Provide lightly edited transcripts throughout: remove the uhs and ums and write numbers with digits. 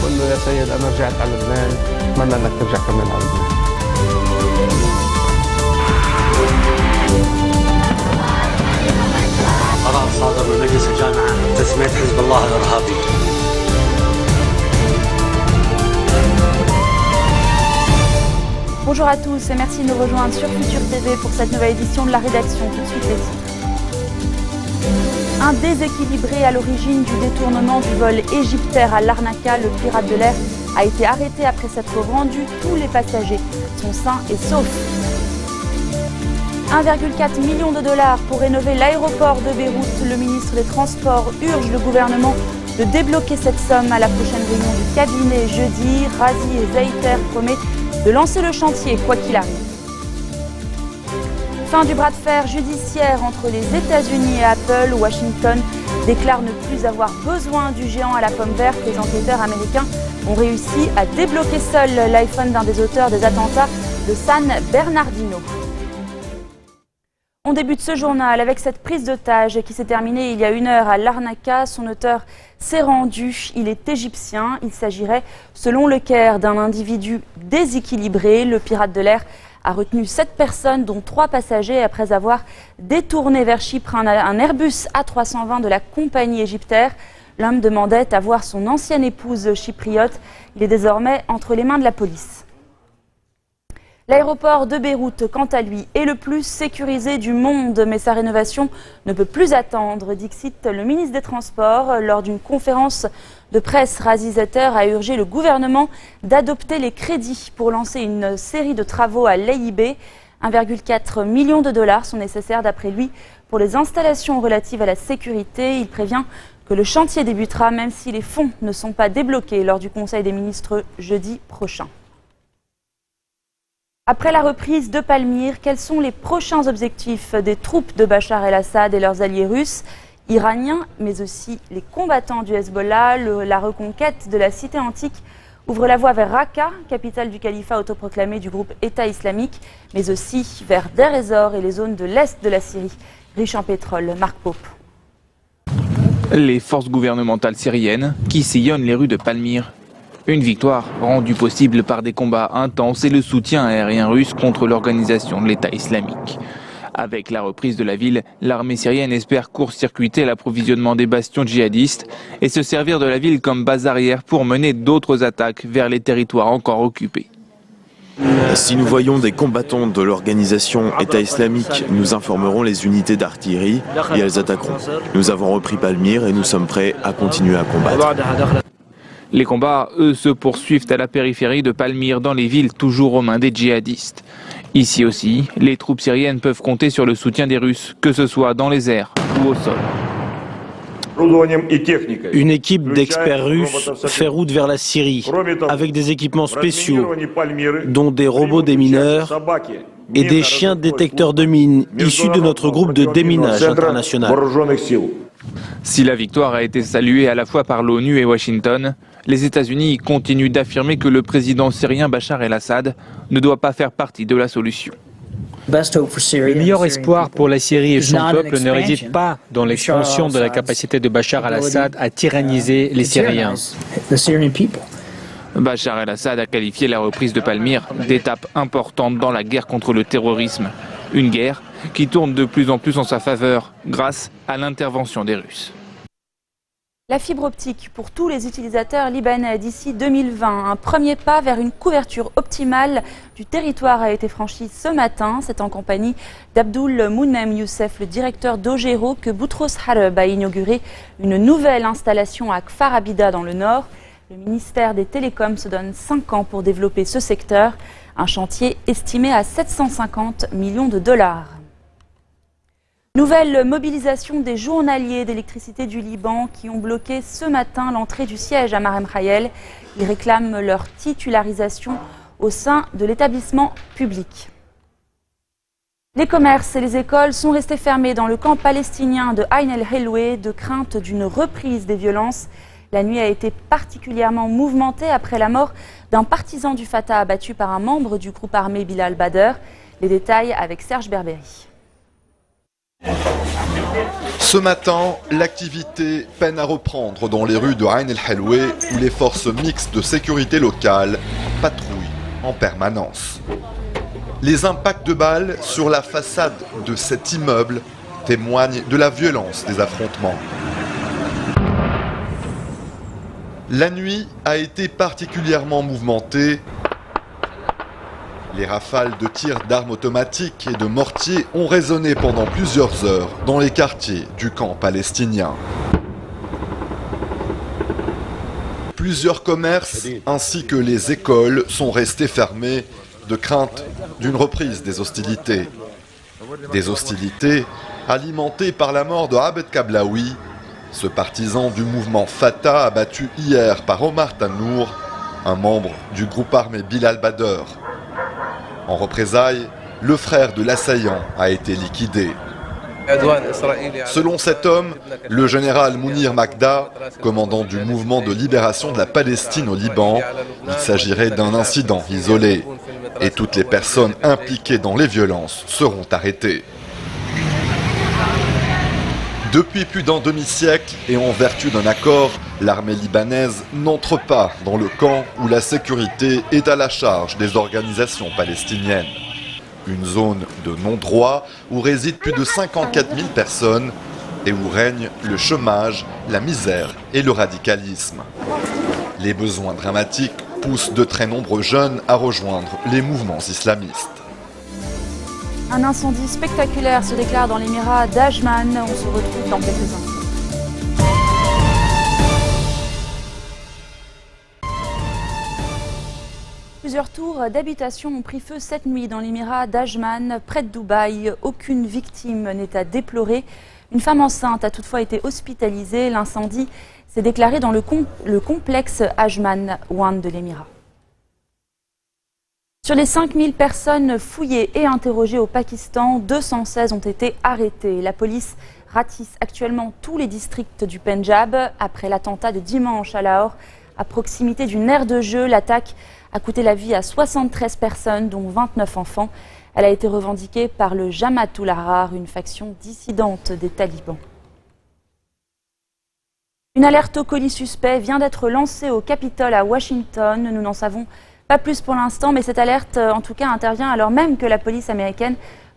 بقول له يا سيد أنا رجعت على لبنان، أتمنى إنك ترجع كمان على لبنان. قرار صادر من مجلس الجامعة تسمية حزب الله الإرهابي. Bonjour à tous et merci de nous rejoindre sur Futur TV pour cette nouvelle édition de la rédaction. Tout de suite les titres. Un déséquilibré à l'origine du détournement du vol égyptaire à Larnaca, le pirate de l'air a été arrêté après s'être rendu. Tous les passagers sont sains et saufs. 1,4 million de dollars pour rénover l'aéroport de Beyrouth. Le ministre des Transports urge le gouvernement de débloquer cette somme à la prochaine réunion du cabinet jeudi. Razi et Zaïter promettent de lancer le chantier quoi qu'il arrive. Fin du bras de fer judiciaire entre les États-Unis et Apple. Washington déclare ne plus avoir besoin du géant à la pomme verte. Les enquêteurs américains ont réussi à débloquer seul l'iPhone d'un des auteurs des attentats de San Bernardino. On débute ce journal avec cette prise d'otage qui s'est terminée il y a 1 heure à Larnaca. Son auteur s'est rendu. Il est égyptien. Il s'agirait, selon le Caire, d'un individu déséquilibré. Le pirate de l'air a retenu 7 personnes, dont 3 passagers, après avoir détourné vers Chypre un Airbus A320 de la compagnie égyptaire. L'homme demandait à voir son ancienne épouse chypriote. Il est désormais entre les mains de la police. L'aéroport de Beyrouth, quant à lui, est le plus sécurisé du monde, mais sa rénovation ne peut plus attendre, dixit le ministre des Transports. Lors d'une conférence de presse, Razi Zaïter a urgé le gouvernement d'adopter les crédits pour lancer une série de travaux à l'AIB. 1,4 million de dollars sont nécessaires d'après lui pour les installations relatives à la sécurité. Il prévient que le chantier débutera même si les fonds ne sont pas débloqués lors du Conseil des ministres jeudi prochain. Après la reprise de Palmyre, quels sont les prochains objectifs des troupes de Bachar el-Assad et leurs alliés russes, iraniens, mais aussi les combattants du Hezbollah? La reconquête de la cité antique ouvre la voie vers Raqqa, capitale du califat autoproclamé du groupe État islamique, mais aussi vers Deir ez-Zor et les zones de l'est de la Syrie, riches en pétrole. Marc Pope. Les forces gouvernementales syriennes qui sillonnent les rues de Palmyre. Une victoire rendue possible par des combats intenses et le soutien aérien russe contre l'organisation de l'État islamique. Avec la reprise de la ville, l'armée syrienne espère court-circuiter l'approvisionnement des bastions djihadistes et se servir de la ville comme base arrière pour mener d'autres attaques vers les territoires encore occupés. Si nous voyons des combattants de l'organisation État islamique, nous informerons les unités d'artillerie et elles attaqueront. Nous avons repris Palmyre et nous sommes prêts à continuer à combattre. Les combats, eux, se poursuivent à la périphérie de Palmyre, dans les villes toujours aux mains des djihadistes. Ici aussi, les troupes syriennes peuvent compter sur le soutien des Russes, que ce soit dans les airs ou au sol. Une équipe d'experts russes fait route vers la Syrie, avec des équipements spéciaux, dont des robots démineurs et des chiens détecteurs de mines, issus de notre groupe de déminage international. Si la victoire a été saluée à la fois par l'ONU et Washington, les États-Unis continuent d'affirmer que le président syrien Bachar el-Assad ne doit pas faire partie de la solution. Le meilleur espoir pour la Syrie et son peuple ne réside pas dans l'expansion de la capacité de Bachar el-Assad à tyranniser les Syriens. Bachar el-Assad a qualifié la reprise de Palmyre d'étape importante dans la guerre contre le terrorisme. Une guerre qui tourne de plus en plus en sa faveur grâce à l'intervention des Russes. La fibre optique pour tous les utilisateurs libanais d'ici 2020. Un premier pas vers une couverture optimale du territoire a été franchi ce matin. C'est en compagnie d'Abdoul Mounem Youssef, le directeur d'Ogero, que Boutros Hareb a inauguré une nouvelle installation à Kfar Abida dans le nord. Le ministère des Télécoms se donne 5 ans pour développer ce secteur. Un chantier estimé à 750 millions de dollars. Nouvelle mobilisation des journaliers d'électricité du Liban qui ont bloqué ce matin l'entrée du siège à Marem Khayel. Ils réclament leur titularisation au sein de l'établissement public. Les commerces et les écoles sont restés fermés dans le camp palestinien de Ain el-Heloué de crainte d'une reprise des violences. La nuit a été particulièrement mouvementée après la mort d'un partisan du Fatah abattu par un membre du groupe armé Bilal Bader. Les détails avec Serge Berberi. Ce matin, l'activité peine à reprendre dans les rues de Ain el-Helwé où les forces mixtes de sécurité locales patrouillent en permanence. Les impacts de balles sur la façade de cet immeuble témoignent de la violence des affrontements. La nuit a été particulièrement mouvementée. Les rafales de tirs d'armes automatiques et de mortiers ont résonné pendant plusieurs heures dans les quartiers du camp palestinien. Plusieurs commerces ainsi que les écoles sont restés fermés de crainte d'une reprise des hostilités. Des hostilités alimentées par la mort de Abed Kablaoui, ce partisan du mouvement Fatah abattu hier par Omar Tanour, un membre du groupe armé Bilal Bader. En représailles, le frère de l'assaillant a été liquidé. Selon cet homme, le général Mounir Makda, commandant du mouvement de libération de la Palestine au Liban, il s'agirait d'un incident isolé et toutes les personnes impliquées dans les violences seront arrêtées. Depuis plus d'un demi-siècle et en vertu d'un accord, l'armée libanaise n'entre pas dans le camp où la sécurité est à la charge des organisations palestiniennes. Une zone de non-droit où résident plus de 54 000 personnes et où règne le chômage, la misère et le radicalisme. Les besoins dramatiques poussent de très nombreux jeunes à rejoindre les mouvements islamistes. Un incendie spectaculaire se déclare dans l'émirat d'Ajman. On se retrouve dans quelques instants. Plusieurs tours d'habitation ont pris feu cette nuit dans l'émirat d'Ajman, près de Dubaï. Aucune victime n'est à déplorer. Une femme enceinte a toutefois été hospitalisée. L'incendie s'est déclaré dans le complexe Ajman One de l'émirat. Sur les 5000 personnes fouillées et interrogées au Pakistan, 216 ont été arrêtées. La police ratisse actuellement tous les districts du Pendjab. Après l'attentat de dimanche à Lahore, à proximité d'une aire de jeu, l'attaque a coûté la vie à 73 personnes, dont 29 enfants. Elle a été revendiquée par le Jamaat-ul-Ahrar, une faction dissidente des talibans. Une alerte au colis suspect vient d'être lancée au Capitole à Washington. Nous n'en savons pas plus pour l'instant, mais cette alerte, en tout cas, intervient alors même que la police américaine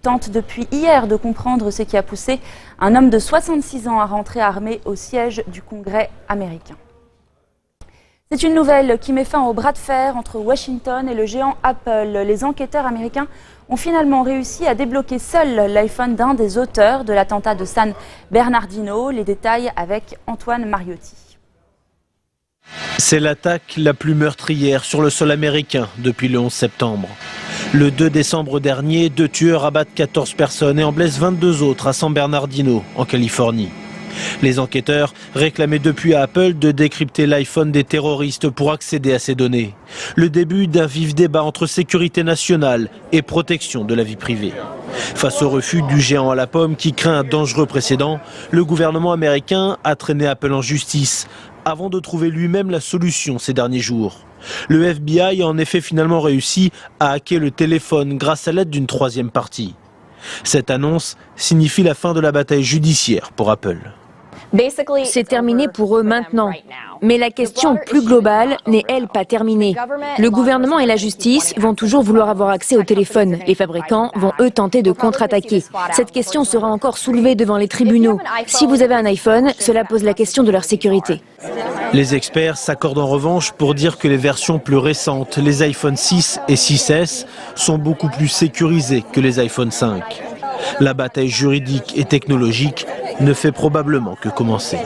tente depuis hier de comprendre ce qui a poussé un homme de 66 ans à rentrer armé au siège du Congrès américain. C'est une nouvelle qui met fin au bras de fer entre Washington et le géant Apple. Les enquêteurs américains ont finalement réussi à débloquer seul l'iPhone d'un des auteurs de l'attentat de San Bernardino. Les détails avec Antoine Mariotti. C'est l'attaque la plus meurtrière sur le sol américain depuis le 11 septembre. Le 2 décembre dernier, 2 tueurs abattent 14 personnes et en blessent 22 autres à San Bernardino, en Californie. Les enquêteurs réclamaient depuis à Apple de décrypter l'iPhone des terroristes pour accéder à ces données. Le début d'un vif débat entre sécurité nationale et protection de la vie privée. Face au refus du géant à la pomme qui craint un dangereux précédent, le gouvernement américain a traîné Apple en justice avant de trouver lui-même la solution ces derniers jours. Le FBI a en effet finalement réussi à hacker le téléphone grâce à l'aide d'une troisième partie. Cette annonce signifie la fin de la bataille judiciaire pour Apple. C'est terminé pour eux maintenant. Mais la question plus globale n'est, elle, pas terminée. Le gouvernement et la justice vont toujours vouloir avoir accès au téléphone. Les fabricants vont, eux, tenter de contre-attaquer. Cette question sera encore soulevée devant les tribunaux. Si vous avez un iPhone, cela pose la question de leur sécurité. Les experts s'accordent en revanche pour dire que les versions plus récentes, les iPhone 6 et 6S, sont beaucoup plus sécurisées que les iPhone 5. La bataille juridique et technologique ne fait probablement que commencer.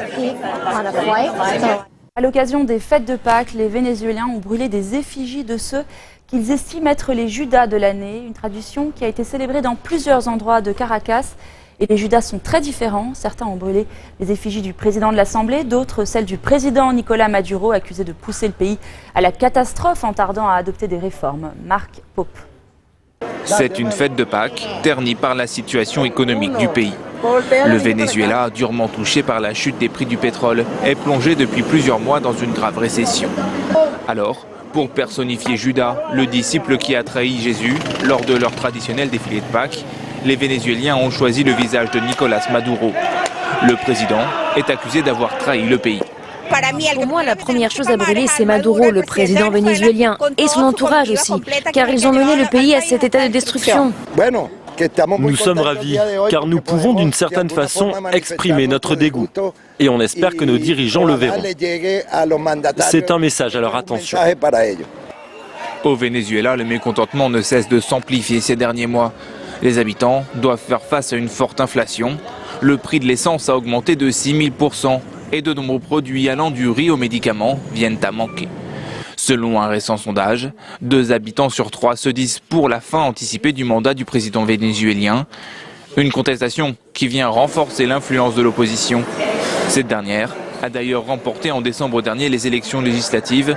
À l'occasion des fêtes de Pâques, les Vénézuéliens ont brûlé des effigies de ceux qu'ils estiment être les Judas de l'année, une tradition qui a été célébrée dans plusieurs endroits de Caracas. Et les Judas sont très différents. Certains ont brûlé les effigies du président de l'Assemblée, d'autres celles du président Nicolas Maduro, accusé de pousser le pays à la catastrophe en tardant à adopter des réformes. Marc Pope. C'est une fête de Pâques ternie par la situation économique du pays. Le Venezuela, durement touché par la chute des prix du pétrole, est plongé depuis plusieurs mois dans une grave récession. Alors, pour personnifier Judas, le disciple qui a trahi Jésus lors de leur traditionnel défilé de Pâques, les Vénézuéliens ont choisi le visage de Nicolás Maduro. Le président est accusé d'avoir trahi le pays. Pour moi, la première chose à brûler, c'est Maduro, le président vénézuélien, et son entourage aussi, car ils ont mené le pays à cet état de destruction. Nous sommes ravis, car nous pouvons d'une certaine façon exprimer notre dégoût. Et on espère que nos dirigeants le verront. C'est un message à leur attention. Au Venezuela, le mécontentement ne cesse de s'amplifier ces derniers mois. Les habitants doivent faire face à une forte inflation. Le prix de l'essence a augmenté de 6000% et de nombreux produits allant du riz aux médicaments viennent à manquer. Selon un récent sondage, 2 habitants sur 3 se disent pour la fin anticipée du mandat du président vénézuélien. Une contestation qui vient renforcer l'influence de l'opposition. Cette dernière a d'ailleurs remporté en décembre dernier les élections législatives,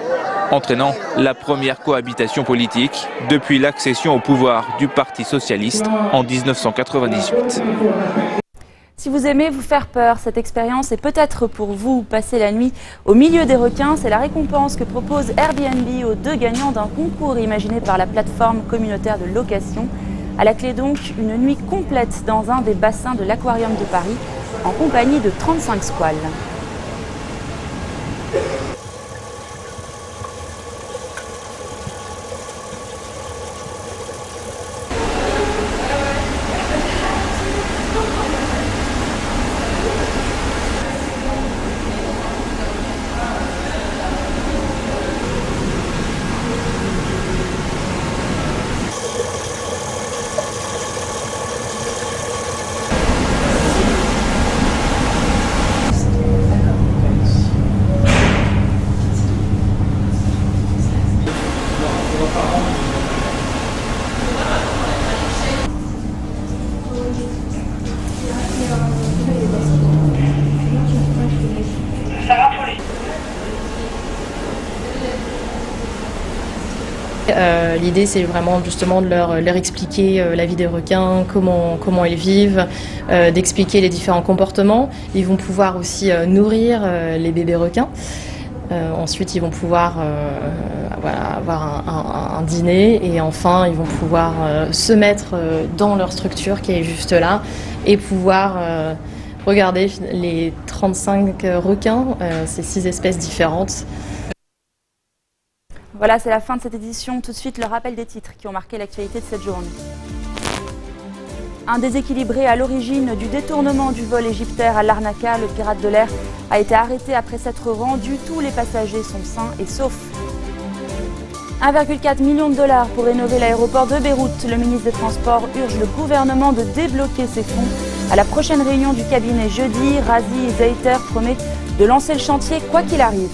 entraînant la première cohabitation politique depuis l'accession au pouvoir du Parti socialiste en 1998. Si vous aimez vous faire peur, cette expérience est peut-être pour vous. Passer la nuit au milieu des requins, c'est la récompense que propose Airbnb aux 2 gagnants d'un concours imaginé par la plateforme communautaire de location. À la clé donc, une nuit complète dans un des bassins de l'Aquarium de Paris, en compagnie de 35 squales. L'idée, c'est vraiment justement de leur expliquer la vie des requins, comment ils vivent, d'expliquer les différents comportements. Ils vont pouvoir aussi nourrir les bébés requins. Ensuite, ils vont pouvoir avoir un dîner et enfin, ils vont pouvoir se mettre dans leur structure qui est juste là et pouvoir regarder les 35 requins, ces 6 espèces différentes. Voilà, c'est la fin de cette édition. Tout de suite, le rappel des titres qui ont marqué l'actualité de cette journée. Un déséquilibré à l'origine du détournement du vol égyptaire à Larnaca, le pirate de l'air a été arrêté après s'être rendu. Tous les passagers sont sains et saufs. 1,4 million de dollars pour rénover l'aéroport de Beyrouth. Le ministre des Transports urge le gouvernement de débloquer ses fonds. À la prochaine réunion du cabinet jeudi, Razi Zeiter promet de lancer le chantier quoi qu'il arrive.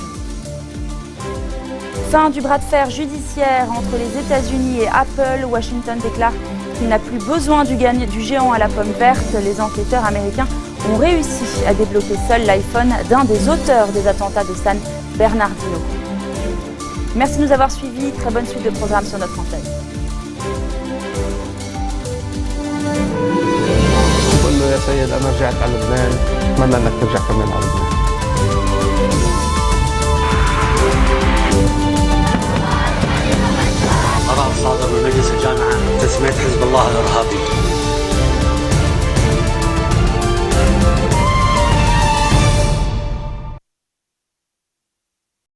Fin du bras de fer judiciaire entre les États-Unis et Apple. Washington déclare qu'il n'a plus besoin du géant à la pomme verte. Les enquêteurs américains ont réussi à débloquer seul l'iPhone d'un des auteurs des attentats de San Bernardino. Merci de nous avoir suivis. Très bonne suite de programme sur notre antenne. قرار صادر من مجلس الجامعة تسمية حزب الله الإرهابي